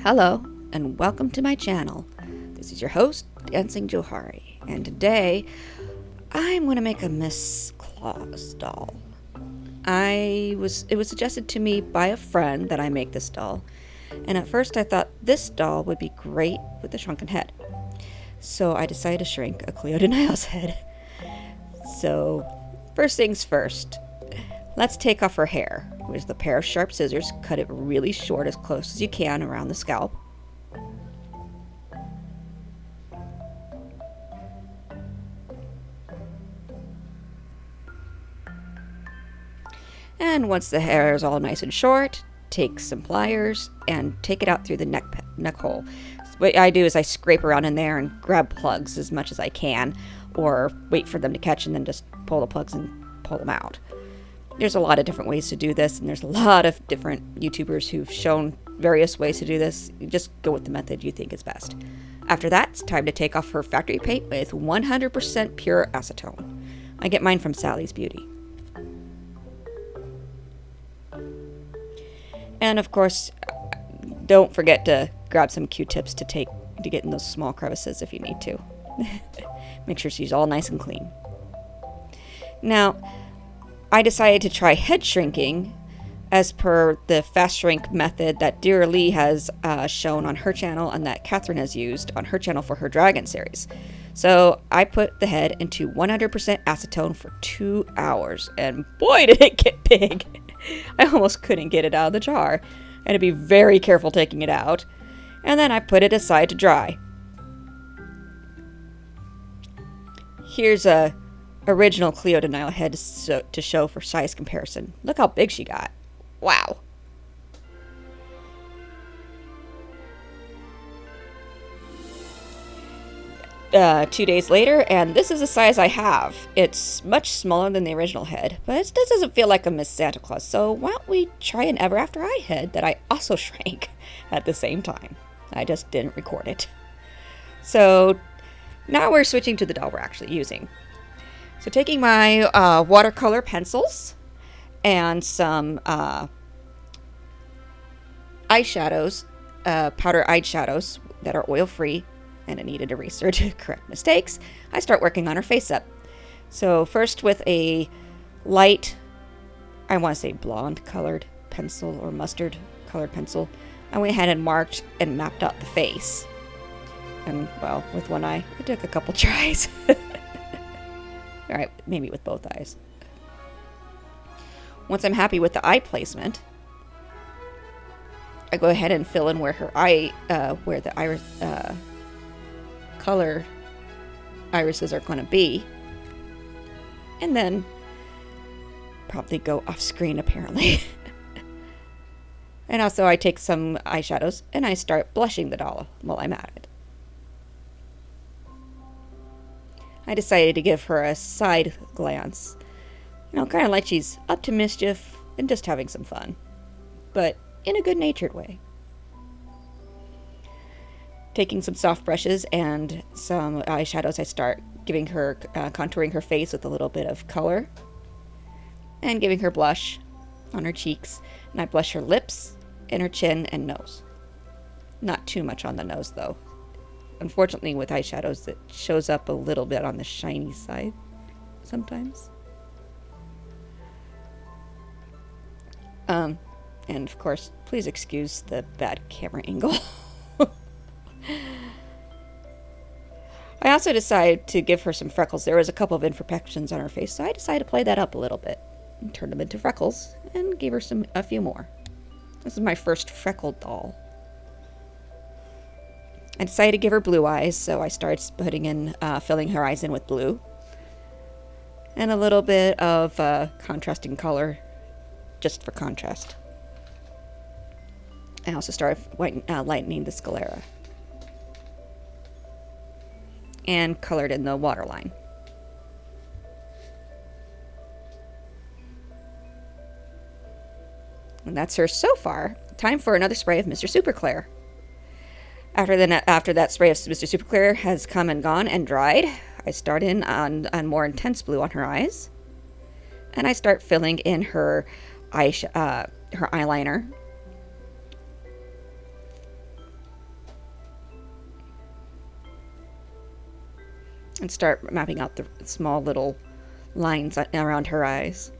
Hello, and welcome to my channel. This is your host, Dancing Johari, and today I'm going to make a Miss Claus doll. It was suggested to me by a friend that I make this doll, and at first I thought this doll would be great with a shrunken head. So I decided to shrink a Cleo de Nile's head. So, first things first, let's take off her hair. With a pair of sharp scissors, cut it really short as close as you can around the scalp. And once the hair is all nice and short, take some pliers and take it out through the neck hole. What I do is I scrape around in there and grab plugs as much as I can, or wait for them to catch and then just pull the plugs and pull them out. There's a lot of different ways to do this, and there's a lot of different YouTubers who've shown various ways to do this. You just go with the method you think is best. After that, it's time to take off her factory paint with 100% pure acetone. I get mine from Sally's Beauty. And of course, don't forget to grab some Q-tips to get in those small crevices if you need to. Make sure she's all nice and clean. Now, I decided to try head shrinking as per the fast shrink method that Duralash has shown on her channel and that Catherine has used on her channel for her Dragon series. So I put the head into 100% acetone for 2 hours, and boy did it get big. I almost couldn't get it out of the jar. I had to be very careful taking it out. And then I put it aside to dry. Here's a original Cleo de Nile head to show for size comparison. Look how big she got. Wow. Two days later, and this is the size I have. It's much smaller than the original head, but this doesn't feel like a Miss Santa Claus, so why don't we try an Ever After Eye head that I also shrank at the same time. I just didn't record it. So now we're switching to the doll we're actually using. So taking my watercolor pencils and some eyeshadows, powder eyeshadows that are oil-free and a kneaded eraser to correct mistakes, I start working on her face up. So first with a light, I want to say blonde colored pencil or mustard colored pencil, I went ahead and marked and mapped out the face. And well, with one eye, it took a couple tries. Alright, maybe with both eyes. Once I'm happy with the eye placement, I go ahead and fill in where her eye, where the iris, color irises are going to be. And then probably go off screen apparently. And also I take some eyeshadows and I start blushing the doll while I'm at it. I decided to give her a side glance. You know, kind of like she's up to mischief and just having some fun. But in a good-natured way. Taking some soft brushes and some eyeshadows, I start giving her, contouring her face with a little bit of color. And giving her blush on her cheeks. And I blush her lips and her chin and nose. Not too much on the nose, though. Unfortunately, with eyeshadows, it shows up a little bit on the shiny side sometimes. And of course, please excuse the bad camera angle. I also decided to give her some freckles. There was a couple of imperfections on her face, so I decided to play that up a little bit and turn them into freckles and gave her a few more. This is my first freckled doll. I decided to give her blue eyes, so I started filling her eyes in with blue. And a little bit of contrasting color, just for contrast. I also started lightening the sclera. And colored in the waterline. And that's her so far. Time for another spray of Mr. Super Clear. After that spray of Mr. Super Clear has come and gone and dried, I start in on more intense blue on her eyes. And I start filling in her eyeliner and start mapping out the small little lines around her eyes.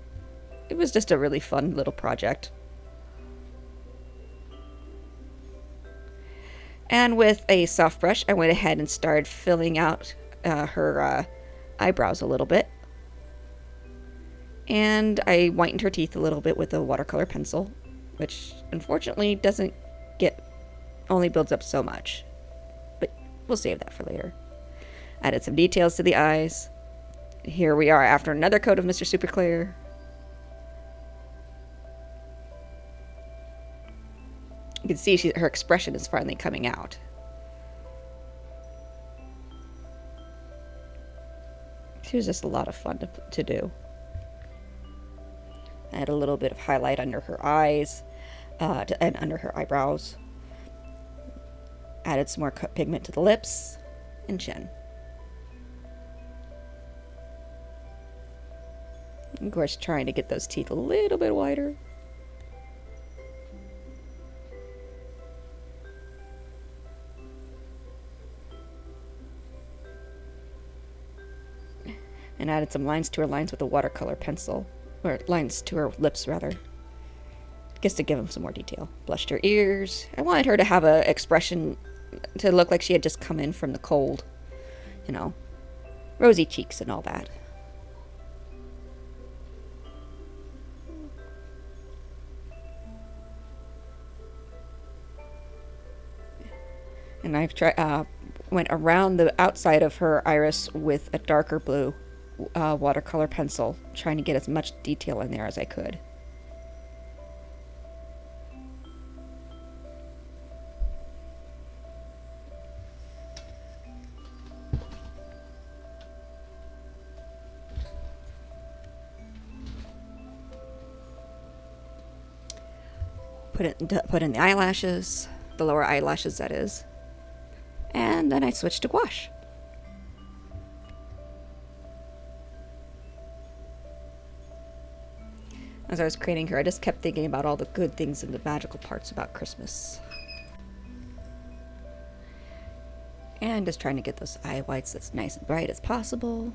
It was just a really fun little project. And with a soft brush, I went ahead and started filling out her eyebrows a little bit. And I whitened her teeth a little bit with a watercolor pencil, which unfortunately only builds up so much. But we'll save that for later. Added some details to the eyes. Here we are after another coat of Mr. Super Clear. You can see her expression is finally coming out. She was just a lot of fun to do. Add a little bit of highlight under her eyes and under her eyebrows. Added some more pigment to the lips and chin. Of course, trying to get those teeth a little bit wider. And added some lines to her lines with a watercolor pencil. Or lines to her lips, rather. Just to give them some more detail. Blushed her ears. I wanted her to have an expression to look like she had just come in from the cold. You know, rosy cheeks and all that. And I've went around the outside of her iris with a darker blue watercolor pencil, trying to get as much detail in there as I could. Put in the eyelashes, the lower eyelashes that is, and then I switched to gouache. As I was creating her, I just kept thinking about all the good things and the magical parts about Christmas. And just trying to get those eye whites as nice and bright as possible,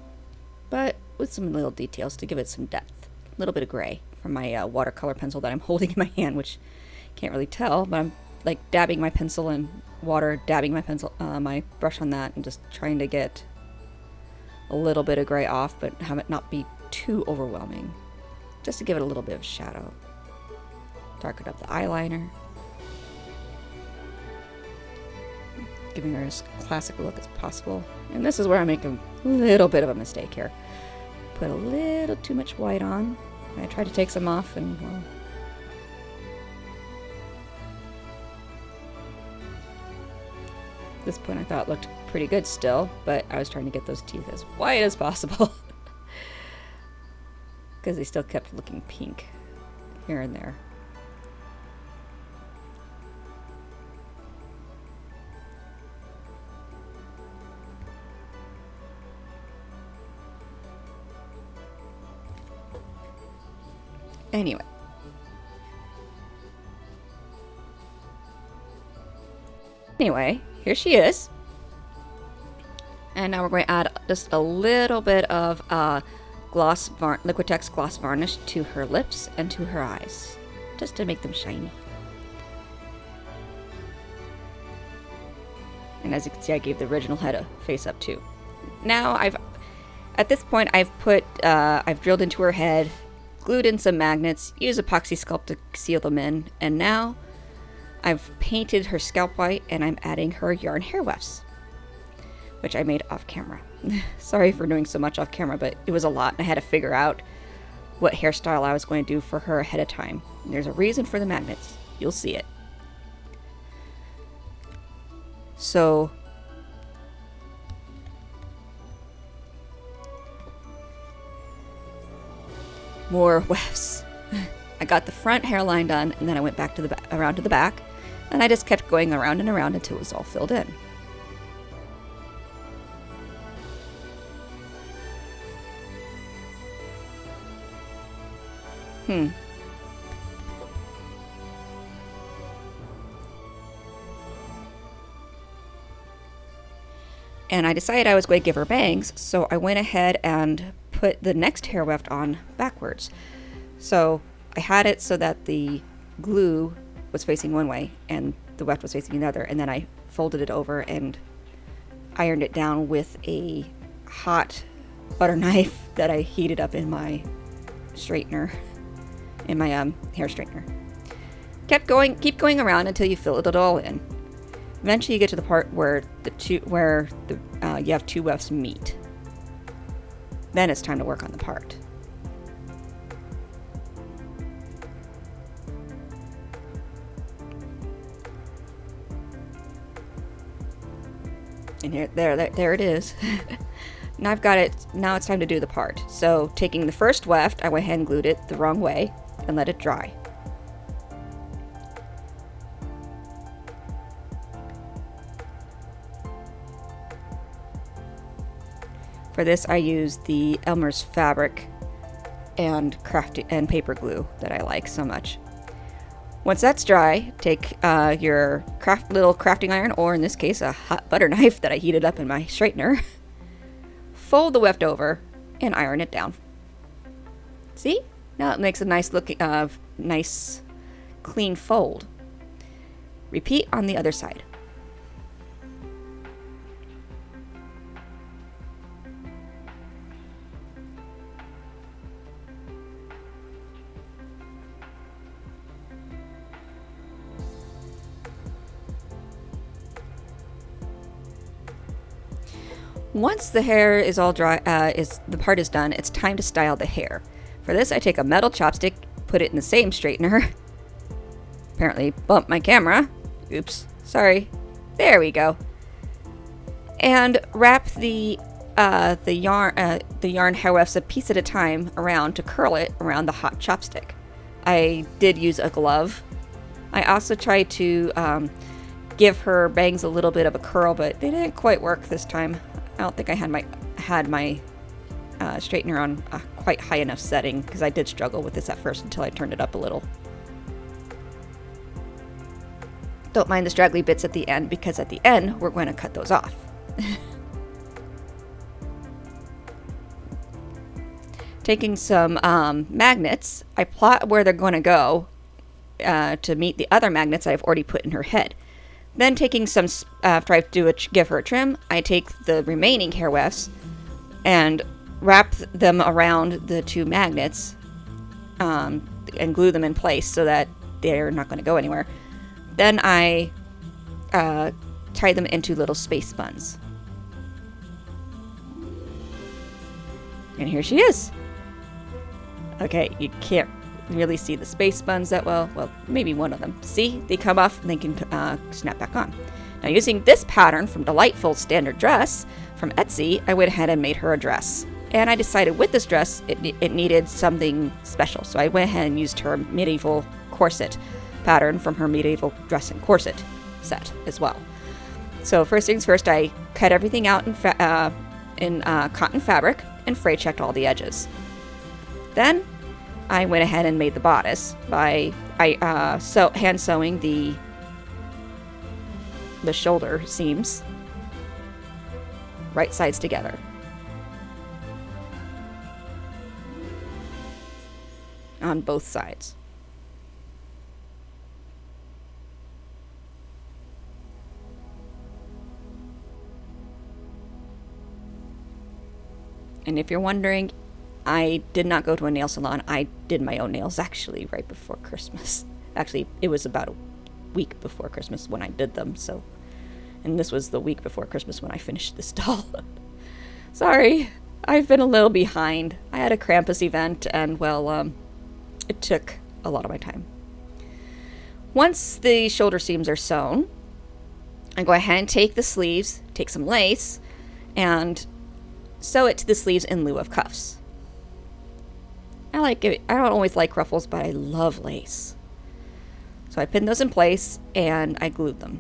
but with some little details to give it some depth. A little bit of gray from my watercolor pencil that I'm holding in my hand, which you can't really tell, but I'm like dabbing my pencil in water, dabbing my brush on that, and just trying to get a little bit of gray off, but have it not be too overwhelming. Just to give it a little bit of shadow. Darken up the eyeliner. Giving her as classic a look as possible. And this is where I make a little bit of a mistake here. Put a little too much white on. I tried to take some off and, well... At this point I thought it looked pretty good still, but I was trying to get those teeth as white as possible. Because they still kept looking pink here and there. Anyway. Here she is. And now we're going to add just a little bit of Liquitex gloss varnish to her lips and to her eyes, just to make them shiny. And as you can see, I gave the original head a face up too. Now at this point I've drilled into her head, glued in some magnets, used epoxy sculpt to seal them in, and now I've painted her scalp white and I'm adding her yarn hair wefts, which I made off camera. Sorry for doing so much off camera, but it was a lot and I had to figure out what hairstyle I was going to do for her ahead of time. And there's a reason for the magnets. You'll see it. So more wefts. I got the front hairline done and then I went back to around to the back, and I just kept going around and around until it was all filled in. And I decided I was going to give her bangs, so I went ahead and put the next hair weft on backwards. So I had it so that the glue was facing one way and the weft was facing another, and then I folded it over and ironed it down with a hot butter knife that I heated up in my straightener, in my hair straightener. Keep going around until you fill it all in. Eventually you get to the part where you have two wefts meet. Then it's time to work on the part. And here, there it is. Now I've got it. Now it's time to do the part. So taking the first weft, I went ahead and glued it the wrong way and let it dry. For this, I used the Elmer's fabric and paper glue that I like so much. Once that's dry, take your little crafting iron, or in this case, a hot butter knife that I heated up in my straightener. Fold the weft over and iron it down. See? Now it makes a nice looking, nice clean fold. Repeat on the other side. Once the hair is all dry, the part is done, it's time to style the hair. For this, I take a metal chopstick, put it in the same straightener. Apparently bumped my camera. Oops, sorry. There we go. And wrap the yarn hair wefts a piece at a time around to curl it around the hot chopstick. I did use a glove. I also tried to give her bangs a little bit of a curl, but they didn't quite work this time. I don't think I had my straightener on a quite high enough setting, because I did struggle with this at first until I turned it up a little. Don't mind the straggly bits at the end, because at the end we're going to cut those off. Taking some magnets, I plot where they're going to go to meet the other magnets I've already put in her head. Then taking some, after I give her a trim, I take the remaining hair wefts and wrap them around the two magnets and glue them in place so that they're not going to go anywhere. Then I tie them into little space buns. And here she is. Okay, you can't really see the space buns that well. Well, maybe one of them. See? They come off and they can snap back on. Now, using this pattern from Delightful Standard Dress from Etsy, I went ahead and made her a dress. And I decided with this dress, it needed something special. So I went ahead and used her medieval corset pattern from her medieval dress and corset set as well. So first things first, I cut everything out in cotton fabric and fray checked all the edges. Then I went ahead and made the bodice by hand sewing the shoulder seams right sides together. On both sides. And if you're wondering, I did not go to a nail salon. I did my own nails actually right before Christmas. Actually, it was about a week before Christmas when I did them, so. And this was the week before Christmas when I finished this doll. Sorry, I've been a little behind. I had a Krampus event, and well, it took a lot of my time. Once the shoulder seams are sewn, I go ahead and take the sleeves, take some lace, and sew it to the sleeves in lieu of cuffs. I like it. I don't always like ruffles, but I love lace. So I pinned those in place and I glued them.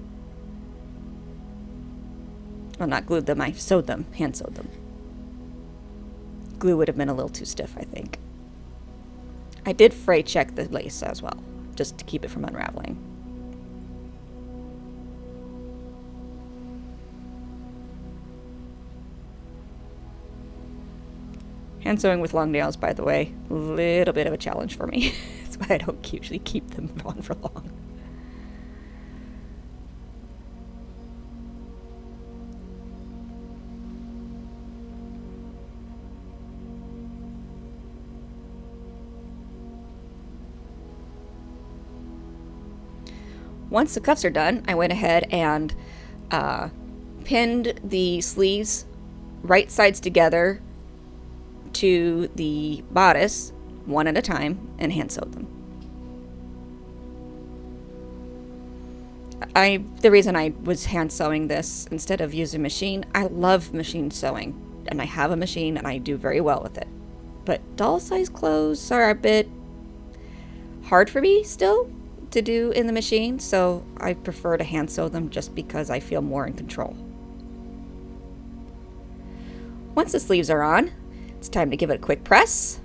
Well, not glued them, I sewed them, hand sewed them. Glue would have been a little too stiff, I think. I did fray check the lace as well, just to keep it from unraveling. Hand sewing with long nails, by the way, a little bit of a challenge for me. That's why I don't usually keep them on for long. Once the cuffs are done, I went ahead and pinned the sleeves right sides together to the bodice, one at a time, and hand sewed them. The reason I was hand sewing this instead of using a machine, I love machine sewing, and I have a machine and I do very well with it. But doll size clothes are a bit hard for me still to do in the machine, so I prefer to hand sew them just because I feel more in control. Once the sleeves are on, it's time to give it a quick press.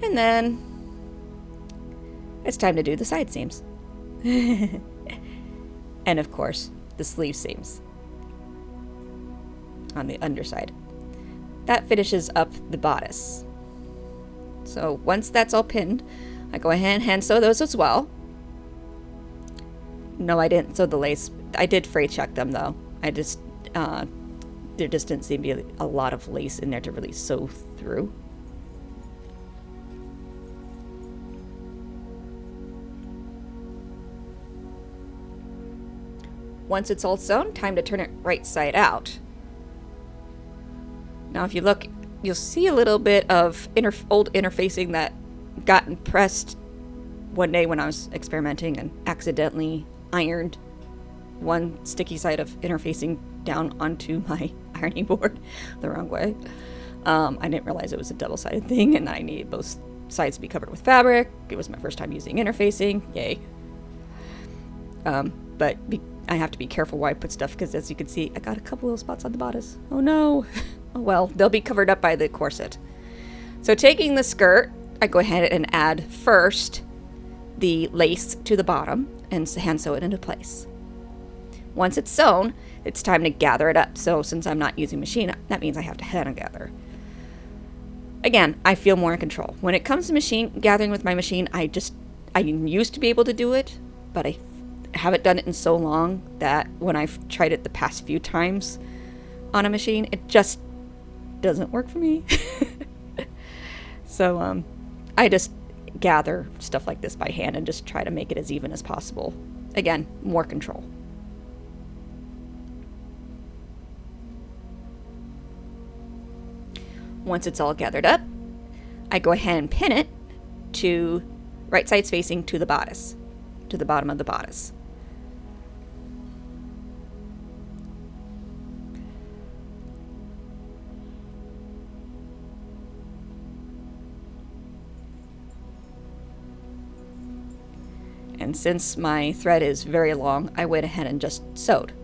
And then it's time to do the side seams. And of course, the sleeve seams on the underside. That finishes up the bodice. So once that's all pinned, I go ahead and hand sew those as well. No, I didn't sew the lace. I did fray check them though. I just, there just didn't seem to be a lot of lace in there to really sew through. Once it's all sewn, time to turn it right side out. Now if you look, you'll see a little bit of old interfacing that got impressed one day when I was experimenting and accidentally ironed one sticky side of interfacing down onto my ironing board the wrong way. I didn't realize it was a double-sided thing and I needed both sides to be covered with fabric. It was my first time using interfacing. Yay. But I have to be careful where I put stuff because as you can see, I got a couple little spots on the bodice. Oh no. Oh well, they'll be covered up by the corset. So taking the skirt, I go ahead and add first the lace to the bottom and hand sew it into place. Once it's sewn, it's time to gather it up. So since I'm not using machine, that means I have to hand gather. Again, I feel more in control. When it comes to machine gathering with my machine, I used to be able to do it, but I haven't done it in so long that when I've tried it the past few times on a machine, it just doesn't work for me. So I just gather stuff like this by hand and just try to make it as even as possible. Again, more control. Once it's all gathered up, I go ahead and pin it to right sides facing to the bodice, to the bottom of the bodice. And since my thread is very long, I went ahead and just sewed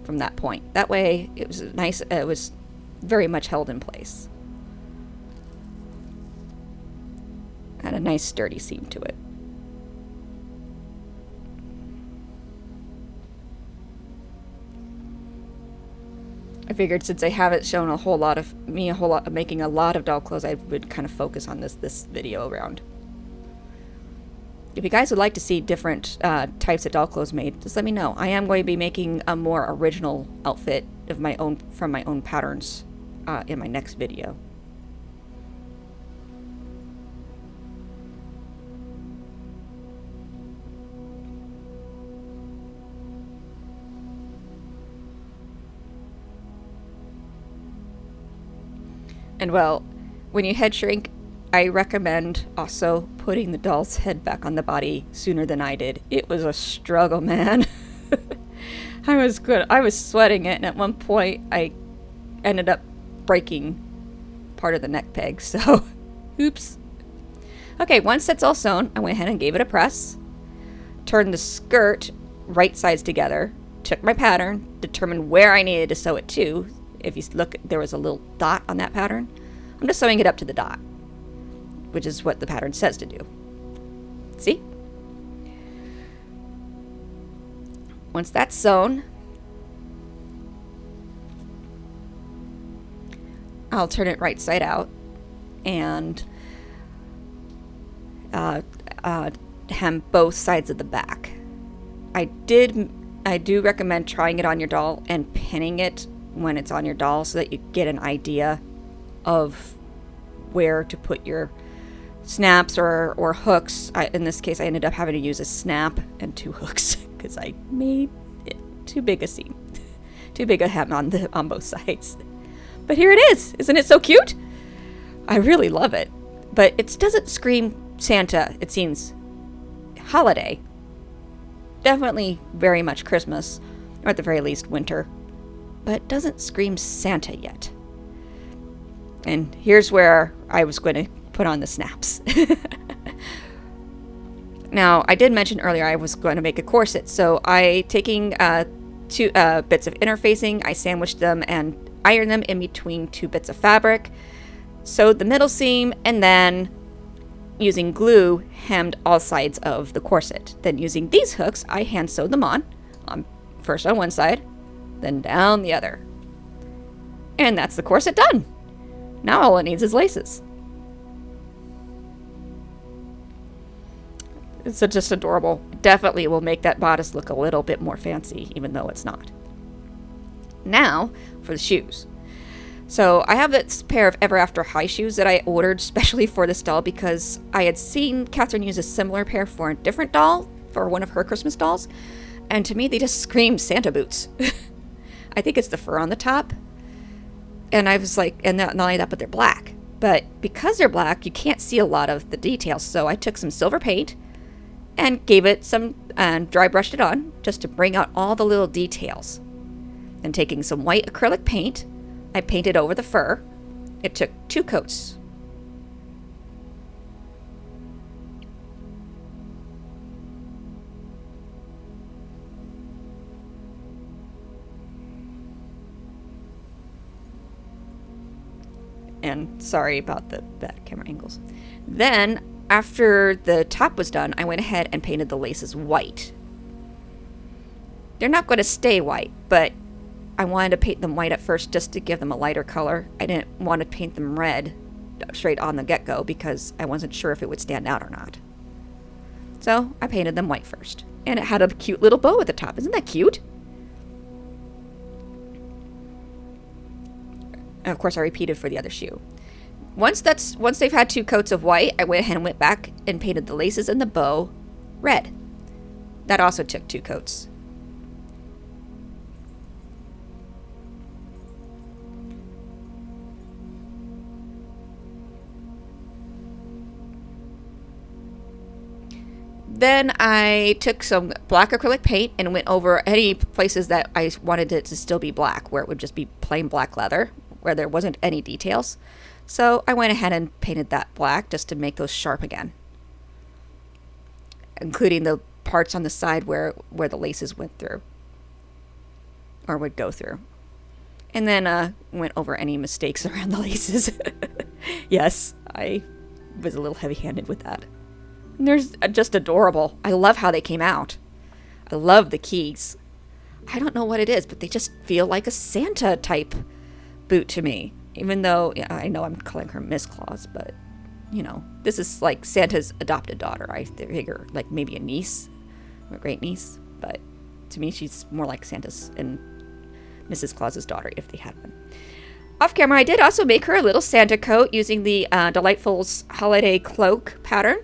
from that point. That way it was nice, it was very much held in place. Had a nice sturdy seam to it. I figured since I haven't shown a whole lot of making a lot of doll clothes, I would kind of focus on this video around. If you guys would like to see different types of doll clothes made, just let me know. I am going to be making a more original outfit of my own from my own patterns in my next video. And well, when you head shrink, I recommend also putting the doll's head back on the body sooner than I did. It was a struggle, man. I was sweating it, and at one point I ended up breaking part of the neck peg, so oops. Okay, once that's all sewn, I went ahead and gave it a press, turned the skirt right sides together, took my pattern, determined where I needed to sew it to. If you look, there was a little dot on that pattern. I'm just sewing it up to the dot, which is what the pattern says to do. See? Once that's sewn, I'll turn it right side out and hem both sides of the back. I do recommend trying it on your doll and pinning it when it's on your doll so that you get an idea of where to put your snaps or hooks. In this case, I ended up having to use a snap and 2 hooks because I made it too big a seam, too big a hem on both sides. But here it is. Isn't it so cute? I really love it. But it doesn't scream Santa. It seems holiday. Definitely very much Christmas, or at the very least winter. But it doesn't scream Santa yet. And here's where I was going to put on the snaps. Now, I did mention earlier I was going to make a corset, so taking 2 bits of interfacing, I sandwiched them and ironed them in between 2 bits of fabric, sewed the middle seam, and then using glue hemmed all sides of the corset. Then using these hooks, I hand sewed them on first on one side, then down the other. And that's the corset done. Now all it needs is laces. It's just adorable. Definitely will make that bodice look a little bit more fancy, even though it's not. Now for the shoes. So I have this pair of Ever After High shoes that I ordered specially for this doll because I had seen Catherine use a similar pair for a different doll, for one of her Christmas dolls, and to me they just scream Santa boots. I think it's the fur on the top. And I was like, and not only that, but they're black. But because they're black, you can't see a lot of the details. So I took some silver paint and gave it some, dry brushed it on just to bring out all the little details. And taking some white acrylic paint, I painted over the fur. It took 2 coats. And sorry about the bad camera angles. Then, after the top was done, I went ahead and painted the laces white. They're not going to stay white, but I wanted to paint them white at first just to give them a lighter color. I didn't want to paint them red straight on the get-go because I wasn't sure if it would stand out or not. So I painted them white first. And it had a cute little bow at the top. Isn't that cute? And of course I repeated for the other shoe. Once they've had 2 coats of white, I went ahead and went back and painted the laces and the bow red. That also took 2 coats. Then I took some black acrylic paint and went over any places that I wanted it to still be black, where it would just be plain black leather, where there wasn't any details. So I went ahead and painted that black just to make those sharp again, including the parts on the side where the laces went through or would go through. And then went over any mistakes around the laces. Yes, I was a little heavy-handed with that. And they're just adorable. I love how they came out. I love the keys. I don't know what it is, but they just feel like a Santa type boot to me. Even though, yeah, I know I'm calling her Miss Claus, but, you know, this is like Santa's adopted daughter. I figure like maybe a niece or a great niece. But to me, she's more like Santa's and Mrs. Claus's daughter if they had one. Off camera, I did also make her a little Santa coat using the Delightful's holiday cloak pattern.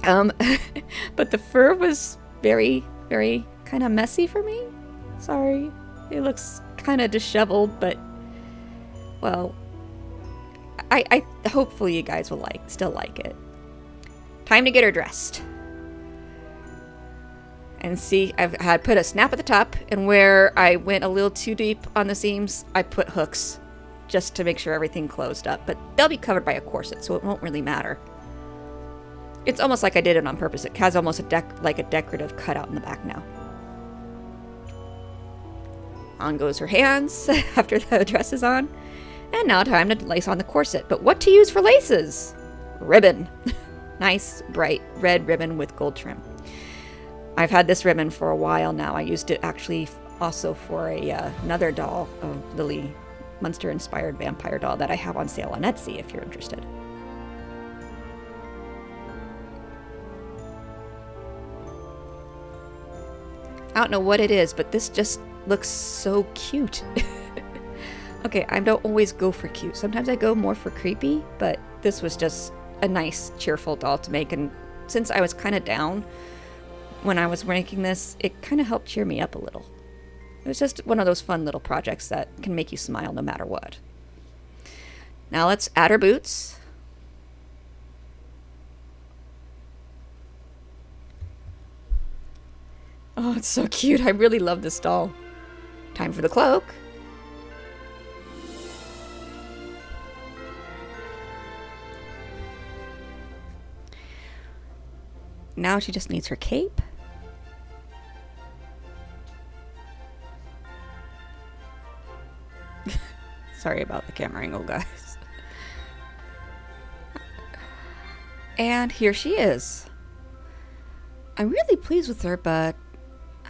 But the fur was very, very kind of messy for me. Sorry. It looks kind of disheveled, but, well, I hopefully you guys will still like it. Time to get her dressed. And see, I've had put a snap at the top, and where I went a little too deep on the seams, I put hooks just to make sure everything closed up. But they'll be covered by a corset, so it won't really matter. It's almost like I did it on purpose. It has almost like a decorative cutout in the back now. On goes her hands after the dress is on. And now time to lace on the corset. But what to use for laces? Ribbon. Nice, bright red ribbon with gold trim. I've had this ribbon for a while now. I used it actually also for another doll, Lily Munster-inspired vampire doll that I have on sale on Etsy if you're interested. I don't know what it is, but this just looks so cute. Okay, I don't always go for cute. Sometimes I go more for creepy, but this was just a nice, cheerful doll to make. And since I was kind of down when I was making this, it kind of helped cheer me up a little. It was just one of those fun little projects that can make you smile no matter what. Now let's add her boots. Oh, it's so cute. I really love this doll. Time for the cloak. Now she just needs her cape. Sorry about the camera angle, guys. And here she is. I'm really pleased with her, but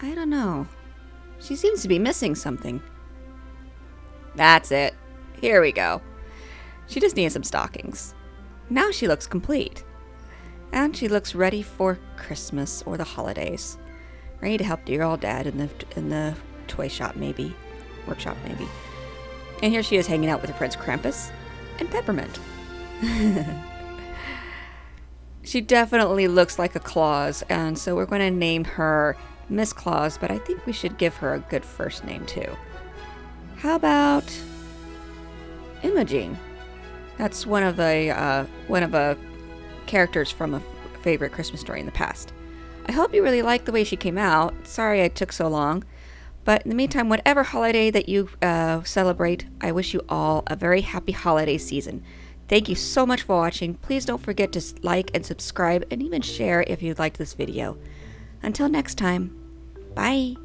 I don't know. She seems to be missing something. That's it. Here we go. She just needs some stockings. Now she looks complete. And she looks ready for Christmas or the holidays. Ready to help dear old dad in the toy shop maybe. Workshop maybe. And here she is hanging out with her friends Krampus and Peppermint. She definitely looks like a Claus, and so we're going to name her Miss Claus, but I think we should give her a good first name too. How about Imogene? That's one of the characters from a favorite Christmas story in the past. I hope you really liked the way she came out. Sorry it took so long. But in the meantime, whatever holiday that you celebrate, I wish you all a very happy holiday season. Thank you so much for watching. Please don't forget to like and subscribe and even share if you liked this video. Until next time, bye.